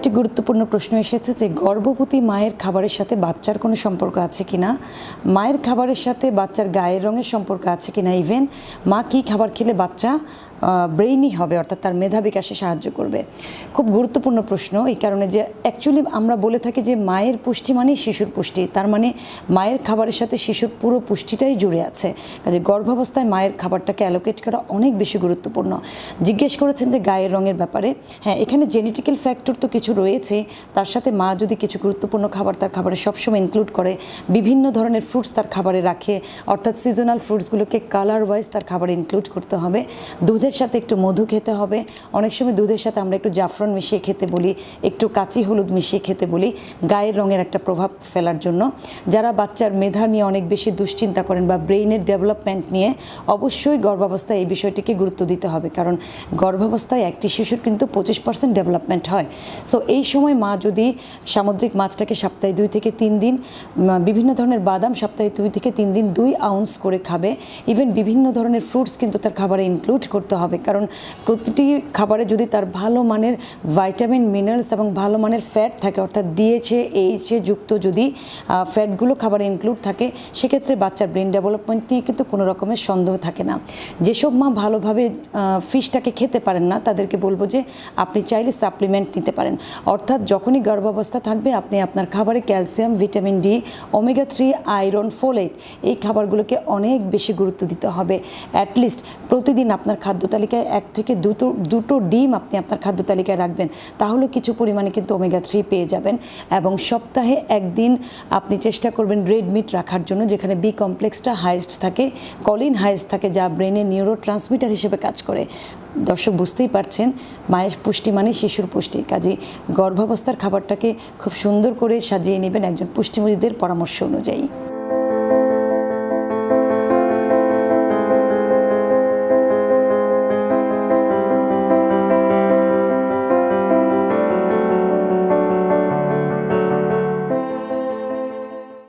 আরেকটি গুরুত্বপূর্ণ প্রশ্ন এসেছে যে গর্ভবতী মায়ের খাবারের সাথে বাচ্চার কোনো সম্পর্ক আছে কিনা, মায়ের খাবারের সাথে বাচ্চার গায়ের রঙের সম্পর্ক আছে কিনা, ইভেন মা কী খাবার খেলে বাচ্চা ব্রেইনি হবে অর্থাৎ তার মেধা বিকাশে সাহায্য করবে। খুব গুরুত্বপূর্ণ প্রশ্ন এই কারণে যে অ্যাকচুয়ালি আমরা বলে থাকি যে মায়ের পুষ্টি মানেই শিশুর পুষ্টি, তার মানে মায়ের খাবারের সাথে শিশুর পুরো পুষ্টিটাই জুড়ে আছে। কাজে গর্ভাবস্থায় মায়ের খাবারটাকে অ্যালোকেট করা অনেক বেশি গুরুত্বপূর্ণ। জিজ্ঞেস করেছেন যে গায়ের রঙের ব্যাপারে, হ্যাঁ এখানে জেনেটিক্যাল ফ্যাক্টর তো কিছু রয়েছে, তার সাথে মা যদি কিছু গুরুত্বপূর্ণ খাবার তার খাবারে সবসময় ইনক্লুড করে, বিভিন্ন ধরনের ফ্রুটস তার খাবারে রাখে, অর্থাৎ সিজনাল ফ্রুটসগুলোকে কালার ওয়াইজ তার খাবারে ইনক্লুড করতে হবে, দুধের সাথে একটু মধু খেতে হবে, অনেক সময় দুধের সাথে আমরা একটু জাফরান মিশিয়ে খেতে বলি, একটু কাঁচি হলুদ মিশিয়ে খেতে বলি গায়ের রঙের একটা প্রভাব ফেলার জন্য। যারা বাচ্চার মেধা নিয়ে অনেক বেশি দুশ্চিন্তা করেন বা ব্রেইনের ডেভেলপমেন্ট নিয়ে, অবশ্যই গর্ভাবস্থায় এই বিষয়টিকে গুরুত্ব দিতে হবে, কারণ গর্ভাবস্থায় একটি শিশুর কিন্তু 25% ডেভেলপমেন্ট হয়। সো এই সময় মা যদি সামুদ্রিক মাছটাকে সপ্তাহে 2 থেকে 3 দিন, বিভিন্ন ধরনের বাদাম সপ্তাহে 2 থেকে 3 দিন 2 আউন্স করে খাবে, ইভেন বিভিন্ন ধরনের ফ্রুটস কিন্তু তার খাবারে ইনক্লুড করতে হবে, কারণ প্রতিটি খাবারে যদি তার ভালো মানের ভাইটামিন মিনারেলস এবং ভালো মানের ফ্যাট থাকে, অর্থাৎ ডিএইচএ এইচএ যুক্ত যদি ফ্যাটগুলো খাবারে ইনক্লুড থাকে, সেক্ষেত্রে বাচ্চার ব্রেন ডেভেলপমেন্ট নিয়ে কিন্তু কোনো রকমের সন্দেহ থাকে না। যেসব মা ভালোভাবে ফিশটাকে খেতে পারেন না, তাদেরকে বলবো যে আপনি চাইলে সাপ্লিমেন্ট নিতে পারেন, অর্থাৎ যখনই গর্ভাবস্থা থাকবে আপনি আপনার খাবারে calcium, vitamin D, omega 3, iron, folate এই খাবারগুলোকে অনেক বেশি গুরুত্ব দিতে হবে। অ্যাটলিস্ট প্রতিদিন আপনার খাদ্য তালিকায় 1 থেকে 2টো ডিম আপনি আপনার খাদ্য তালিকায় রাখবেন, তাহলে কিছু পরিমাণে কিন্তু ওমেগা 3 পেয়ে যাবেন। এবং সপ্তাহে 1 দিন আপনি চেষ্টা করবেন রেড মিট রাখার জন্য, যেখানে বি কমপ্লেক্সটা হাইয়েস্ট থাকে, কলিন হাইয়েস্ট থাকে, যা ব্রেনের নিউরো ট্রান্সমিটার হিসেবে কাজ করে। দর্শক বুঝতেই পারছেন, মায়ের পুষ্টি মানে শিশুর পুষ্টি। কাজেই গর্ভাবস্থার খাবারটাকে খুব সুন্দর করে সাজিয়ে নেবেন একজন পুষ্টিবিদের পরামর্শ অনুযায়ী।